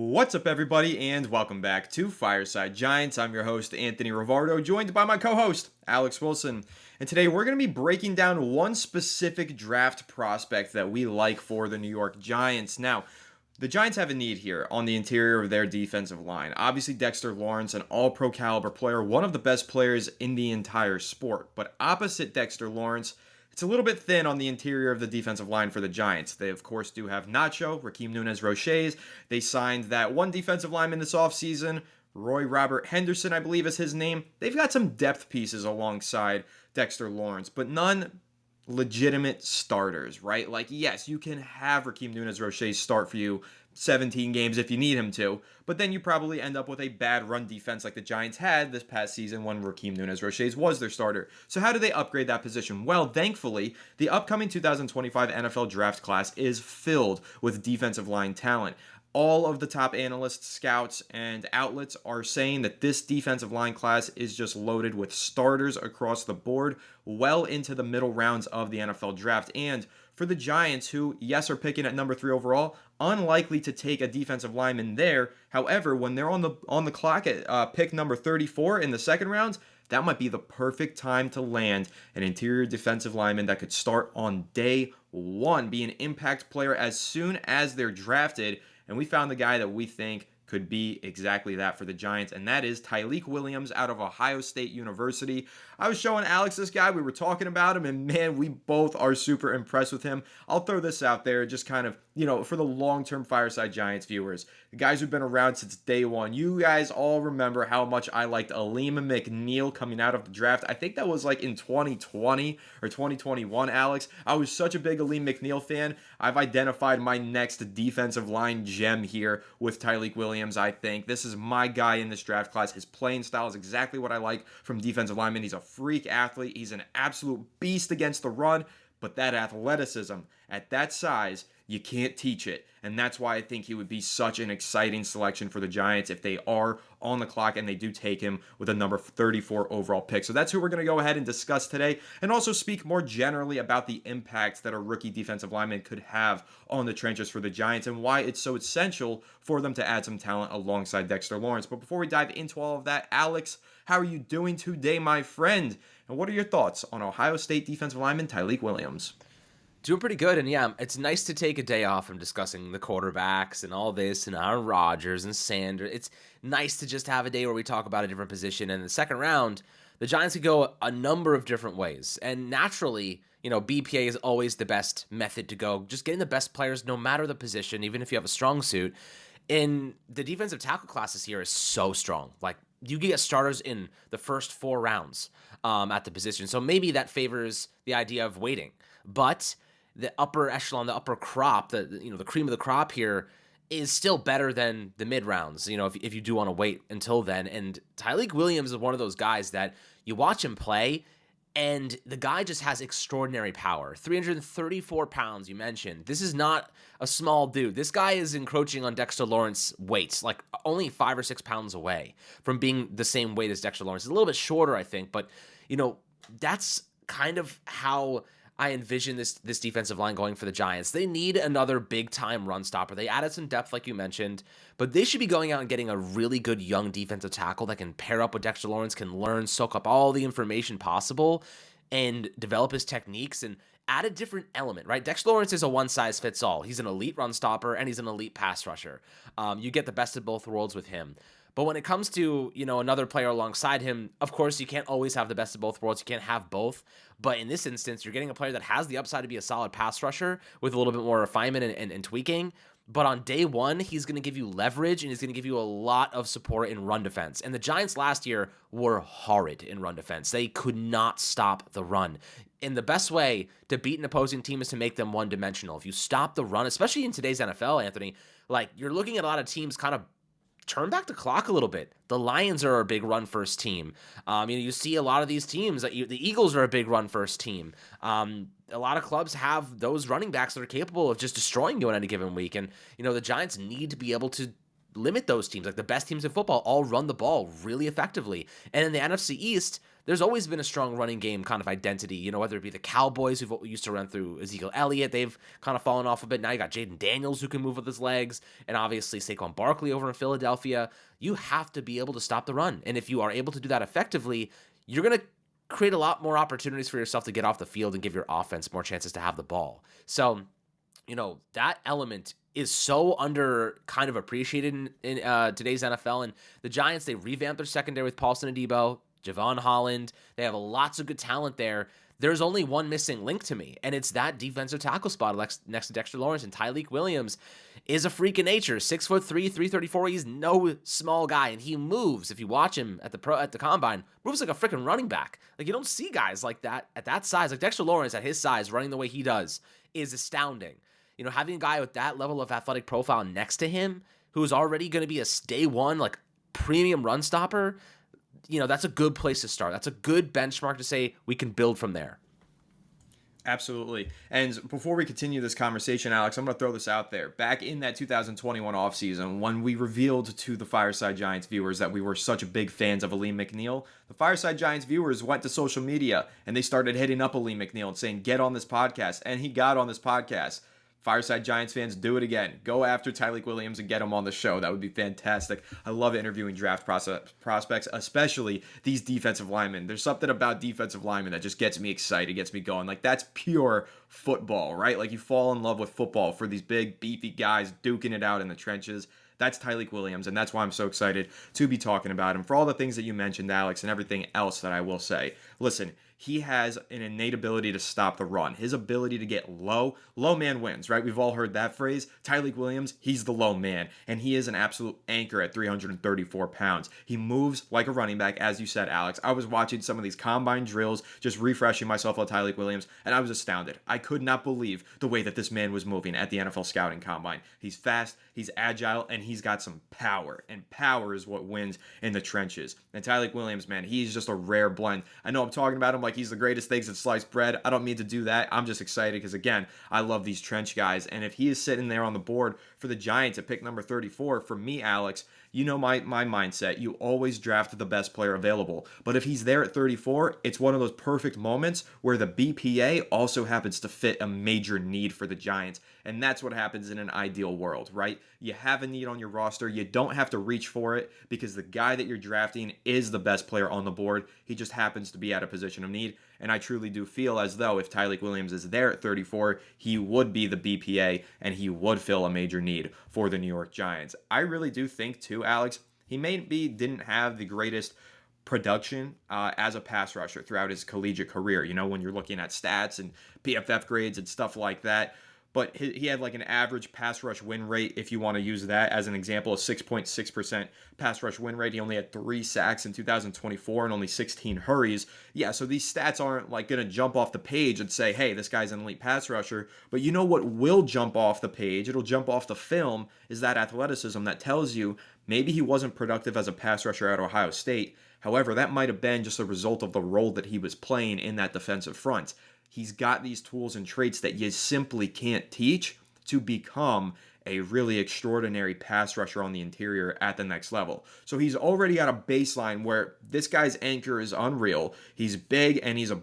What's up, everybody, and welcome back to Fireside Giants. I'm your host, Anthony Rivardo, joined by my co-host, Alex Wilson. And today we're going to be breaking down one specific draft prospect that we like for the New York Giants. Now, the Giants have a need here on the interior of their defensive line. Obviously, Dexter Lawrence, an all-pro caliber player, one of the best players in the entire sport. But opposite Dexter Lawrence, it's a little bit thin on the interior of the defensive line for the Giants. They, of course, do have Nacho, Raheem Nunez-Roches. They signed that one defensive lineman this offseason, Roy Robert Henderson, I believe is his name. They've got some depth pieces alongside Dexter Lawrence, but none legitimate starters, right? Like, yes, you can have Raheem Nunez-Roches start for you 17 games if you need him to, but then you probably end up with a bad run defense like the Giants had this past season when Raheem Nunez-Roches was their starter. So how do they upgrade that position? Well, thankfully, the upcoming 2025 NFL draft class is filled with defensive line talent. All of the top analysts, scouts, and outlets are saying that this defensive line class is just loaded with starters across the board, well into the middle rounds of the NFL draft. And for the Giants, who, yes, are picking at number 3 overall, unlikely to take a defensive lineman there. However, when they're on the clock at pick number 34 in the second round, that might be the perfect time to land an interior defensive lineman that could start on day one, be an impact player as soon as they're drafted. And we found the guy that we think could be exactly that for the Giants, and that is Tyleik Williams out of Ohio State University. I was showing Alex this guy. We were talking about him, and man, we both are super impressed with him. I'll throw this out there just kind of, for the long-term Fireside Giants viewers, the guys who've been around since day one. You guys all remember how much I liked Aleem McNeil coming out of the draft. I think that was like in 2020 or 2021, Alex. I was such a big Aleem McNeil fan. I've identified my next defensive line gem here with Tyleik Williams. I think this is my guy in this draft class. His playing style is exactly what I like from defensive linemen. He's a freak athlete. He's an absolute beast against the run, but that athleticism at that size, you can't teach it. And that's why I think he would be such an exciting selection for the Giants if they are on the clock and they do take him with a number 34 overall pick. So that's who we're going to go ahead and discuss today, and also speak more generally about the impact that a rookie defensive lineman could have on the trenches for the Giants and why it's so essential for them to add some talent alongside Dexter Lawrence. But before we dive into all of that, Alex, how are you doing today, my friend? And what are your thoughts on Ohio State defensive lineman Tyleik Williams? Doing pretty good, and yeah, it's nice to take a day off from discussing the quarterbacks and all this and Aaron Rodgers and Sanders. It's nice to just have a day where we talk about a different position. And in the second round, the Giants could go a number of different ways. And naturally, BPA is always the best method to go, just getting the best players no matter the position, even if you have a strong suit. And the defensive tackle classes here is so strong. Like, you can get starters in the first 4 rounds at the position. So maybe that favors the idea of waiting. But the upper echelon, the upper crop, the cream of the crop here is still better than the mid rounds, if you do want to wait until then. And Tyleik Williams is one of those guys that you watch him play, and the guy just has extraordinary power. 334 pounds, you mentioned. This is not a small dude. This guy is encroaching on Dexter Lawrence's weight, like only 5 or 6 pounds away from being the same weight as Dexter Lawrence. He's a little bit shorter, I think, but, that's kind of how I envision this defensive line going for the Giants. They need another big-time run stopper. They added some depth, like you mentioned, but they should be going out and getting a really good young defensive tackle that can pair up with Dexter Lawrence, can learn, soak up all the information possible, and develop his techniques and add a different element, right? Dexter Lawrence is a one-size-fits-all. He's an elite run stopper, and he's an elite pass rusher. You get the best of both worlds with him. But when it comes to, another player alongside him, of course, you can't always have the best of both worlds. You can't have both. But in this instance, you're getting a player that has the upside to be a solid pass rusher with a little bit more refinement and tweaking. But on day one, he's going to give you leverage, and he's going to give you a lot of support in run defense. And the Giants last year were horrid in run defense. They could not stop the run. And the best way to beat an opposing team is to make them one-dimensional. If you stop the run, especially in today's NFL, Anthony, you're looking at a lot of teams kind of turn back the clock a little bit. The Lions are a big run-first team. You see a lot of these teams. The Eagles are a big run-first team. A lot of clubs have those running backs that are capable of just destroying you on any given week. And, the Giants need to be able to limit those teams. Like the best teams in football all run the ball really effectively. And in the NFC East, there's always been a strong running game kind of identity, whether it be the Cowboys who used to run through Ezekiel Elliott. They've kind of fallen off a bit. Now you got Jaden Daniels who can move with his legs, and obviously Saquon Barkley over in Philadelphia. You have to be able to stop the run. And if you are able to do that effectively, you're going to create a lot more opportunities for yourself to get off the field and give your offense more chances to have the ball. So, that element is so under kind of appreciated in today's NFL. And the Giants, they revamped their secondary with Paulson Adebo, Javon Holland. They have lots of good talent there. There's only one missing link to me, and it's that defensive tackle spot next to Dexter Lawrence. And Tyleik Williams is a freak of nature. 6'3", 334. He's no small guy, and he moves. If you watch him at the combine, moves like a freaking running back. Like, you don't see guys like that at that size. Like Dexter Lawrence at his size, running the way he does, is astounding. Having a guy with that level of athletic profile next to him, who's already going to be a day one, like, premium run stopper, that's a good place to start. That's a good benchmark to say we can build from there. Absolutely. And before we continue this conversation, Alex, I'm going to throw this out there. Back in that 2021 offseason, when we revealed to the Fireside Giants viewers that we were such big fans of Aleem McNeil, the Fireside Giants viewers went to social media and they started hitting up Aleem McNeil and saying, get on this podcast. And he got on this podcast. Fireside Giants fans, do it again. Go after Tyleik Williams and get him on the show. That would be fantastic. I love interviewing draft prospects, especially these defensive linemen. There's something about defensive linemen that just gets me excited, gets me going. Like, that's pure football, right? Like, you fall in love with football for these big, beefy guys duking it out in the trenches. That's Tyleik Williams, and that's why I'm so excited to be talking about him. For all the things that you mentioned, Alex, and everything else that I will say. Listen, he has an innate ability to stop the run. His ability to get low man wins, right? We've all heard that phrase. Tyleik Williams, he's the low man, and he is an absolute anchor at 334 pounds. He moves like a running back, as you said, Alex. I was watching some of these combine drills, just refreshing myself on Tyleik Williams, and I was astounded. I could not believe the way that this man was moving at the NFL scouting combine. He's fast, he's agile, and he's got some power, and power is what wins in the trenches. And Tyleik Williams, man, he's just a rare blend. I know I'm talking about him like he's the greatest thing since sliced bread. I don't mean to do that. I'm just excited because, again, I love these trench guys. And if he is sitting there on the board for the Giants at pick number 34, for me, Alex, you know my mindset. You always draft the best player available. But if he's there at 34, it's one of those perfect moments where the BPA also happens to fit a major need for the Giants. And that's what happens in an ideal world, right? You have a need on your roster. You don't have to reach for it because the guy that you're drafting is the best player on the board. He just happens to be at a position of need. And I truly do feel as though if Tyleik Williams is there at 34, he would be the BPA and he would fill a major need for the New York Giants. I really do think too, Alex, he didn't have the greatest production as a pass rusher throughout his collegiate career. When you're looking at stats and PFF grades and stuff like that. But he had like an average pass rush win rate, if you want to use that as an example, a 6.6% pass rush win rate. He only had 3 sacks in 2024 and only 16 hurries. Yeah, so these stats aren't like going to jump off the page and say, hey, this guy's an elite pass rusher. But you know what will jump off the page? It'll jump off the film is that athleticism that tells you maybe he wasn't productive as a pass rusher at Ohio State. However, that might have been just a result of the role that he was playing in that defensive front. He's got these tools and traits that you simply can't teach to become a really extraordinary pass rusher on the interior at the next level. So he's already at a baseline where this guy's anchor is unreal. He's big and he's a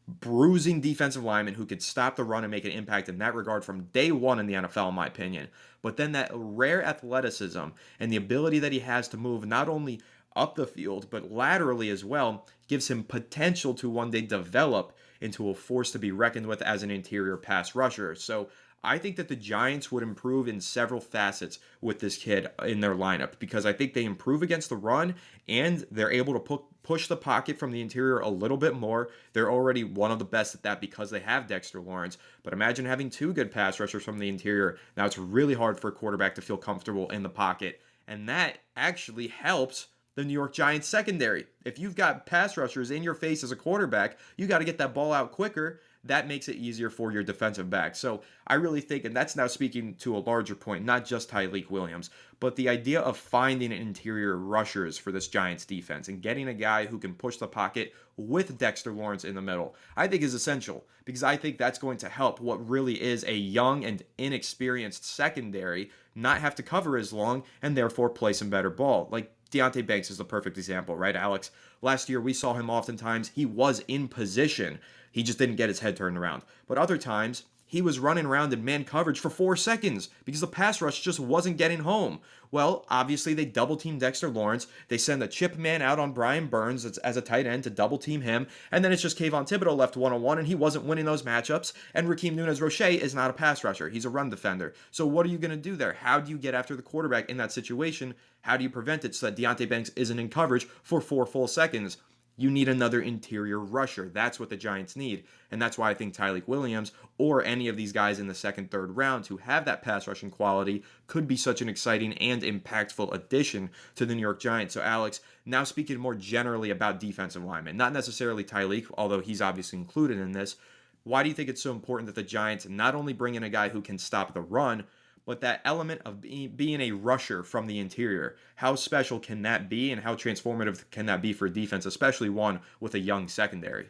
bruising defensive lineman who could stop the run and make an impact in that regard from day one in the NFL, in my opinion. But then that rare athleticism and the ability that he has to move not only up the field, but laterally as well, gives him potential to one day develop into a force to be reckoned with as an interior pass rusher. So I think that the Giants would improve in several facets with this kid in their lineup because I think they improve against the run and they're able to push the pocket from the interior a little bit more. They're already one of the best at that because they have Dexter Lawrence. But imagine having 2 good pass rushers from the interior. Now it's really hard for a quarterback to feel comfortable in the pocket. And that actually helps the New York Giants secondary. If you've got pass rushers in your face as a quarterback, you got to get that ball out quicker. That makes it easier for your defensive back. So I really think, and that's now speaking to a larger point, not just Tyleik Williams, but the idea of finding interior rushers for this Giants defense and getting a guy who can push the pocket with Dexter Lawrence in the middle, I think is essential because I think that's going to help what really is a young and inexperienced secondary not have to cover as long and therefore play some better ball. Like, Deonte Banks is the perfect example, right, Alex? Last year, we saw him oftentimes. He was in position. He just didn't get his head turned around. But other times, he was running around in man coverage for 4 seconds because the pass rush just wasn't getting home. Well, obviously, they double team Dexter Lawrence. They send a chip man out on Brian Burns as a tight end to double team him. And then it's just Kayvon Thibodeau left 1-on-1, and he wasn't winning those matchups. And Raheem Nunez-Roche is not a pass rusher. He's a run defender. So what are you going to do there? How do you get after the quarterback in that situation? How do you prevent it so that Deonte Banks isn't in coverage for 4 full seconds? You need another interior rusher. That's what the Giants need. And that's why I think Tyleik Williams or any of these guys in the second, third round who have that pass rushing quality could be such an exciting and impactful addition to the New York Giants. So, Alex, now speaking more generally about defensive linemen, not necessarily Tyleik, although he's obviously included in this, why do you think it's so important that the Giants not only bring in a guy who can stop the run, but that element of being a rusher from the interior? How special can that be, and how transformative can that be for a defense, especially one with a young secondary?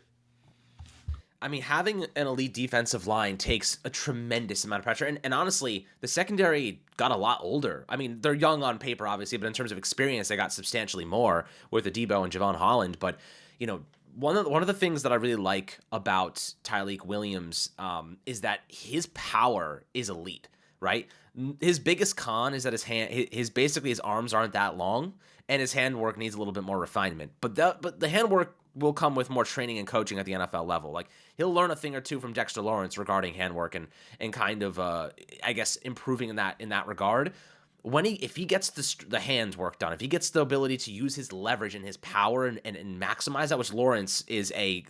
I mean, having an elite defensive line takes a tremendous amount of pressure. And honestly, the secondary got a lot older. I mean, they're young on paper, obviously, but in terms of experience, they got substantially more with Adebo and Javon Holland. But, you know, one of the things that I really like about Tyleik Williams is that his power is elite, right? His biggest con is that his arms aren't that long, and his handwork needs a little bit more refinement. But the handwork will come with more training and coaching at the NFL level. Like, he'll learn a thing or two from Dexter Lawrence regarding handwork and kind of I guess improving in that regard. If he gets the hands work done, if he gets the ability to use his leverage and his power and maximize that, which Lawrence is an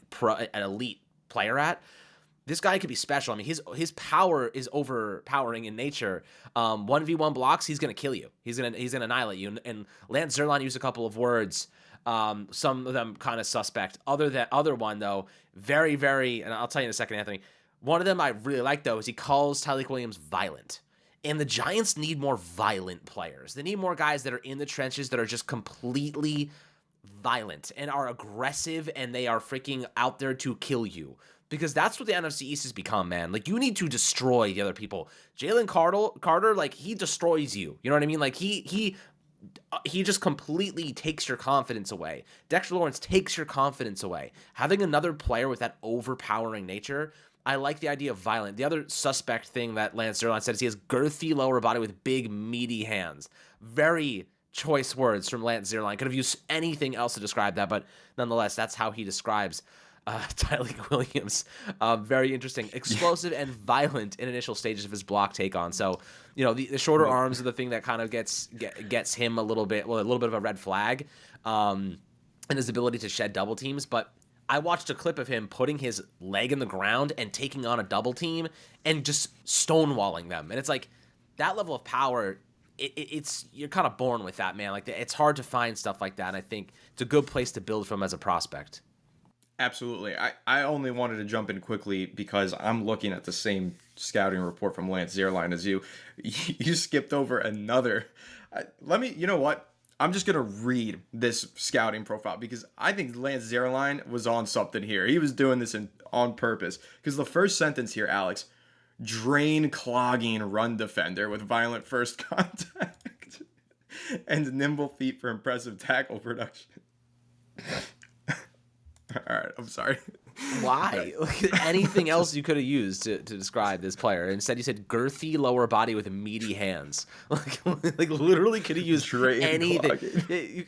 elite player at, this guy could be special. I mean, his power is overpowering in nature. 1v1 blocks, he's gonna kill you. He's gonna annihilate you. And Lance Zierlein used a couple of words. Some of them kind of suspect. Other one though, very, very, and I'll tell you in a second, Anthony. One of them I really like though is he calls Tyleik Williams violent. And the Giants need more violent players. They need more guys that are in the trenches that are just completely violent and are aggressive, and they are freaking out there to kill you. Because that's what the NFC East has become, man. Like, you need to destroy the other people. Jalen Carter, like, he destroys you. You know what I mean? Like, he just completely takes your confidence away. Dexter Lawrence takes your confidence away. Having another player with that overpowering nature, I like the idea of violent. The other suspect thing that Lance Zierlein said is he has girthy lower body with big, meaty hands. Very choice words from Lance Zierlein. Could have used anything else to describe that, but nonetheless, that's how he describes Tyleik Williams. Very interesting. Explosive and violent in initial stages of his block take on. So, you know, the shorter arms are the thing that kind of gets him a little bit of a red flag, and his ability to shed double teams. But I watched a clip of him putting his leg in the ground and taking on a double team and just stonewalling them. And it's like, that level of power, it's you're kind of born with that, man. Like, it's hard to find stuff like that, and I think it's a good place to build from as a prospect. Absolutely. I only wanted to jump in quickly because I'm looking at the same scouting report from Lance Zierlein as you. You skipped over another. You know what? I'm just going to read this scouting profile because I think Lance Zierlein was on something here. He was doing this on purpose. Because the first sentence here, Alex, drain clogging run defender with violent first contact and nimble feet for impressive tackle production. All right, I'm sorry. Why? Anything else you could have used to describe this player? Instead, you said girthy lower body with meaty hands. Like literally could have used anything.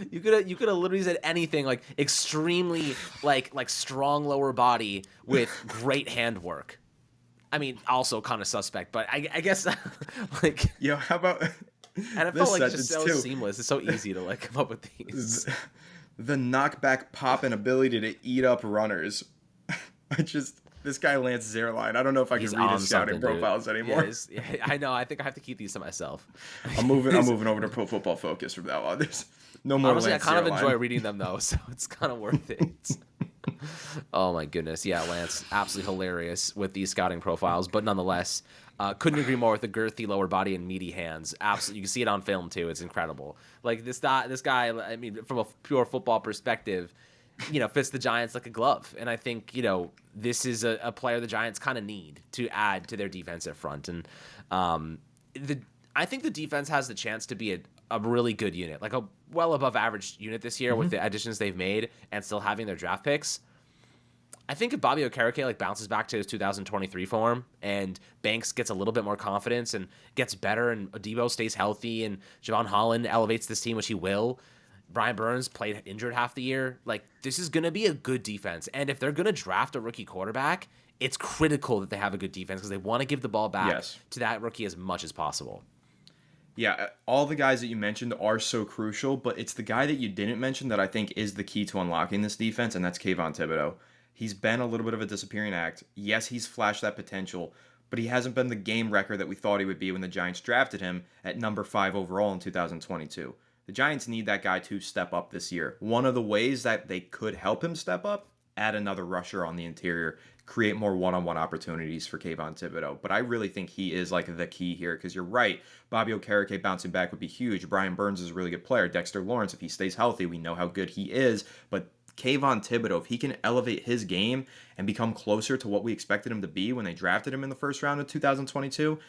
You could have literally said anything, like extremely like strong lower body with great handwork. I mean, also kind of suspect, but I guess like, yo, how about? And it felt like it's just so seamless. It's so easy to like come up with these. The knockback pop and ability to eat up runners. This guy Lance Zierlein. I don't know if I can read his scouting profiles anymore. Yeah, I know. I think I have to keep these to myself. I'm moving over to Pro Football Focus from now on. There's no more. Honestly, Lance I kind Zierlein. of enjoy reading them though, so it's kind of worth it. Oh my goodness, yeah, Lance, absolutely hilarious with these scouting profiles, but nonetheless, couldn't agree more with the girthy lower body and meaty hands. Absolutely, you can see it on film too. It's incredible. Like this guy. I mean, from a pure football perspective, you know, fits the Giants like a glove. And I think, you know, this is a player the Giants kind of need to add to their defensive front. And I think the defense has the chance to be a really good unit, like a well above average unit this year with the additions they've made and still having their draft picks. I think if Bobby Okereke like bounces back to his 2023 form and Banks gets a little bit more confidence and gets better and Debo stays healthy and Javon Holland elevates this team, which he will. Brian Burns played injured half the year. Like, this is going to be a good defense. And if they're going to draft a rookie quarterback, it's critical that they have a good defense because they want to give the ball back to that rookie as much as possible. Yeah, all the guys that you mentioned are so crucial, but it's the guy that you didn't mention that I think is the key to unlocking this defense, and that's Kayvon Thibodeau. He's been a little bit of a disappearing act. Yes, he's flashed that potential, but he hasn't been the game wrecker that we thought he would be when the Giants drafted him at number 5 overall in 2022. The Giants need that guy to step up this year. One of the ways that they could help him step up, add another rusher on the interior, create more one-on-one opportunities for Kayvon Thibodeau. But I really think he is like the key here because you're right. Bobby Okereke bouncing back would be huge. Brian Burns is a really good player. Dexter Lawrence, if he stays healthy, we know how good he is. But Kayvon Thibodeau, if he can elevate his game and become closer to what we expected him to be when they drafted him in the first round of 2022,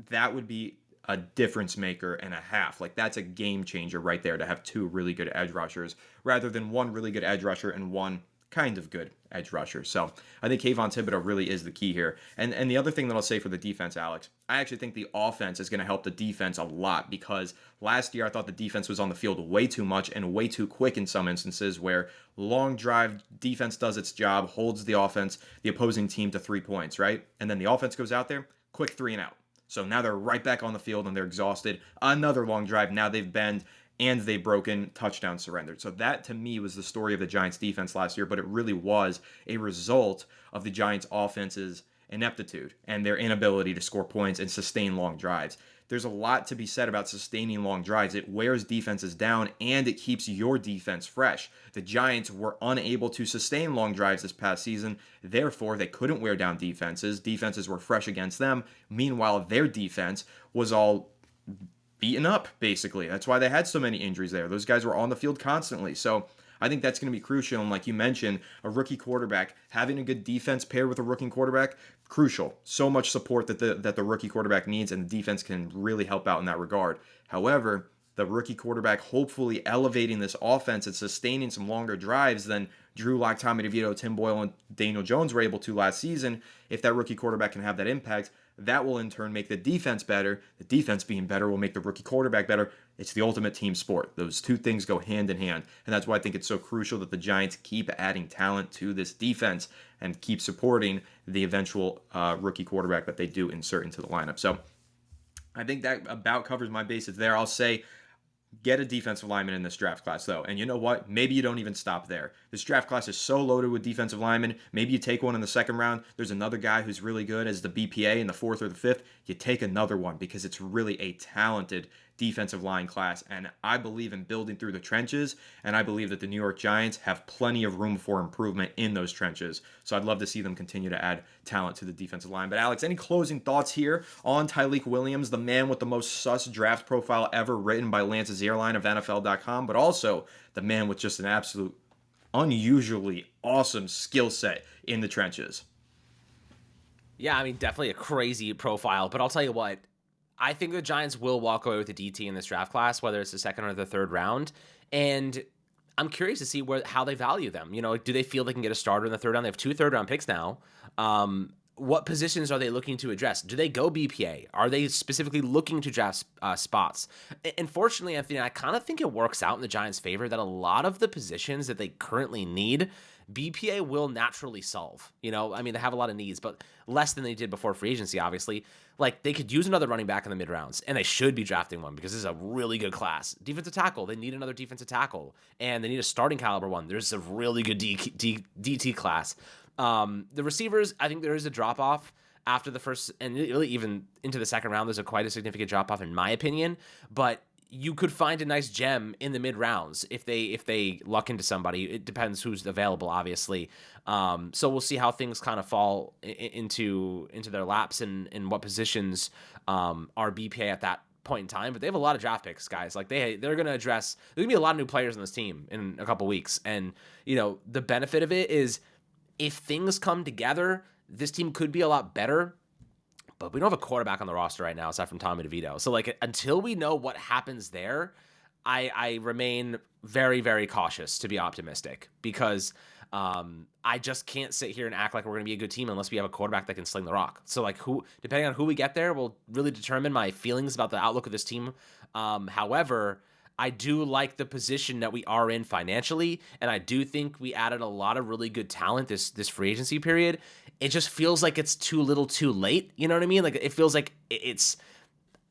that would be a difference maker and a half. Like, that's a game changer right there to have 2 really good edge rushers rather than 1 really good edge rusher and 1 kind of good edge rusher. So I think Kayvon Thibodeau really is the key here. And the other thing that I'll say for the defense, Alex, I actually think the offense is going to help the defense a lot because last year I thought the defense was on the field way too much and way too quick in some instances where long drive defense does its job, holds the offense, the opposing team to 3 points, right? And then the offense goes out there, quick 3 and out. So now they're right back on the field and they're exhausted. Another long drive. Now they've bent and they've broken, touchdown surrendered. So that to me was the story of the Giants defense last year, but it really was a result of the Giants offense's ineptitude and their inability to score points and sustain long drives. There's a lot to be said about sustaining long drives. It wears defenses down and it keeps your defense fresh. The Giants were unable to sustain long drives this past season. Therefore, they couldn't wear down defenses. Defenses were fresh against them. Meanwhile, their defense was all beaten up, basically. That's why they had so many injuries there. Those guys were on the field constantly. So I think that's going to be crucial. And like you mentioned, a rookie quarterback, having a good defense paired with a rookie quarterback, crucial. So much support that the rookie quarterback needs, and the defense can really help out in that regard. However, the rookie quarterback hopefully elevating this offense and sustaining some longer drives than Drew Lock, Tommy DeVito, Tim Boyle, and Daniel Jones were able to last season. If that rookie quarterback can have that impact, that will in turn make the defense better. The defense being better will make the rookie quarterback better. It's the ultimate team sport. Those 2 things go hand in hand. And that's why I think it's so crucial that the Giants keep adding talent to this defense and keep supporting the eventual rookie quarterback that they do insert into the lineup. So I think that about covers my bases there. I'll say get a defensive lineman in this draft class, though. And you know what? Maybe you don't even stop there. This draft class is so loaded with defensive linemen. Maybe you take one in the second round. There's another guy who's really good as the BPA in the 4th or the 5th. You take another one because it's really a talented defensive line class. And I believe in building through the trenches. And I believe that the New York Giants have plenty of room for improvement in those trenches. So I'd love to see them continue to add talent to the defensive line. But Alex, any closing thoughts here on Tyleik Williams, the man with the most sus draft profile ever written by Lance's Airline of NFL.com, but also the man with just an absolute unusually awesome skill set in the trenches? Yeah, I mean, definitely a crazy profile, but I'll tell you what, I think the Giants will walk away with a DT in this draft class, whether it's the 2nd or the 3rd round, and I'm curious to see how they value them. You know, do they feel they can get a starter in the 3rd round? They have 2 third-round picks now. What positions are they looking to address? Do they go BPA? Are they specifically looking to draft spots? Unfortunately, Anthony, I kind of think it works out in the Giants' favor that a lot of the positions that they currently need, BPA will naturally solve. You know, I mean, they have a lot of needs, but less than they did before free agency, obviously. Like, they could use another running back in the mid-rounds, and they should be drafting one because this is a really good class. Defensive tackle, they need another defensive tackle, and they need a starting caliber one. There's a really good DT class. The receivers, I think there is a drop-off after the first, and really even into the 2nd round, there's quite a significant drop-off in my opinion, but you could find a nice gem in the mid-rounds if they luck into somebody. It depends who's available, obviously. So we'll see how things kind of fall into their laps and what positions are BPA at that point in time. But they have a lot of draft picks, guys. Like they're going to address. There's going to be a lot of new players on this team in a couple weeks, and you know the benefit of it is if things come together, this team could be a lot better. But we don't have a quarterback on the roster right now aside from Tommy DeVito. So like until we know what happens there, I remain very, very cautious to be optimistic because I just can't sit here and act like we're going to be a good team unless we have a quarterback that can sling the rock. So like depending on who we get there will really determine my feelings about the outlook of this team. However, I do like the position that we are in financially, and I do think we added a lot of really good talent this free agency period. It just feels like it's too little too late. You know what I mean? Like it feels like it's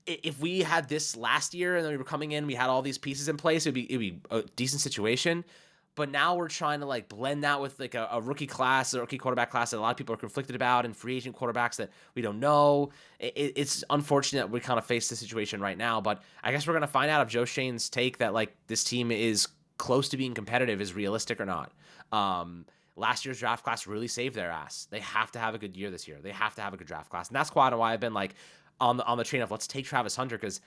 if we had this last year and then we were coming in, we had all these pieces in place, it'd be a decent situation. But now we're trying to like blend that with like a rookie class, a rookie quarterback class that a lot of people are conflicted about, and free agent quarterbacks that we don't know. It's unfortunate that we kind of face the situation right now, but I guess we're going to find out if Joe Shane's take that like this team is close to being competitive is realistic or not. Last year's draft class really saved their ass. They have to have a good year this year. They have to have a good draft class. And that's quite why I've been like on the train of let's take Travis Hunter, because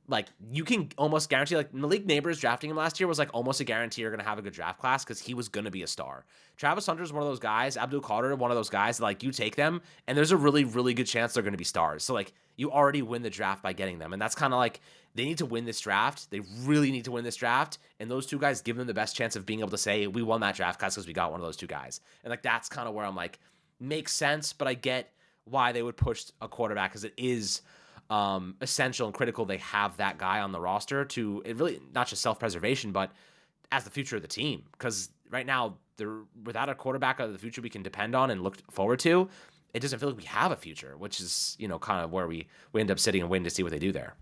like you can almost guarantee, like Malik Neighbors drafting him last year was like almost a guarantee you're going to have a good draft class because he was going to be a star. Travis Hunter is one of those guys, Abdul Carter, one of those guys, like you take them and there's a really, really good chance they're going to be stars. So like you already win the draft by getting them. And that's kind of like they need to win this draft. They really need to win this draft. And those two guys give them the best chance of being able to say, we won that draft class because we got one of those two guys. And like that's kind of where I'm like, makes sense, but I get why they would push a quarterback because it is essential and critical they have that guy on the roster to it really not just self-preservation, but as the future of the team. Because right now, they're without a quarterback of the future we can depend on and look forward to, it doesn't feel like we have a future, which is, you know, kind of where we end up sitting and waiting to see what they do there.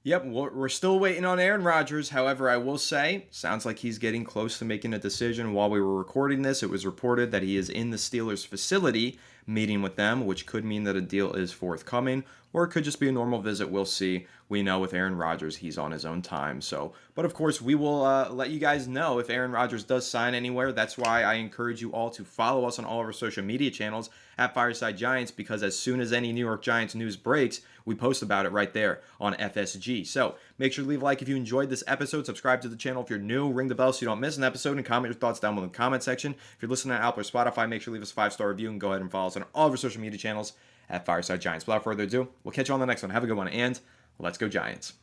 Yep, we're still waiting on Aaron Rodgers. However, I will say, sounds like he's getting close to making a decision. While we were recording this, it was reported that he is in the Steelers facility meeting with them, which could mean that a deal is forthcoming, or it could just be a normal visit. We'll see. We know with Aaron Rodgers, he's on his own time. So, but of course, we will let you guys know if Aaron Rodgers does sign anywhere. That's why I encourage you all to follow us on all of our social media channels at Fireside Giants, because as soon as any New York Giants news breaks, we post about it right there on FSG. So make sure to leave a like if you enjoyed this episode. Subscribe to the channel if you're new. Ring the bell so you don't miss an episode, and comment your thoughts down below in the comment section. If you're listening on Apple or Spotify, make sure to leave us a 5-star review and go ahead and follow us on all of our social media channels at Fireside Giants. Without further ado, we'll catch you on the next one. Have a good one, and let's go Giants.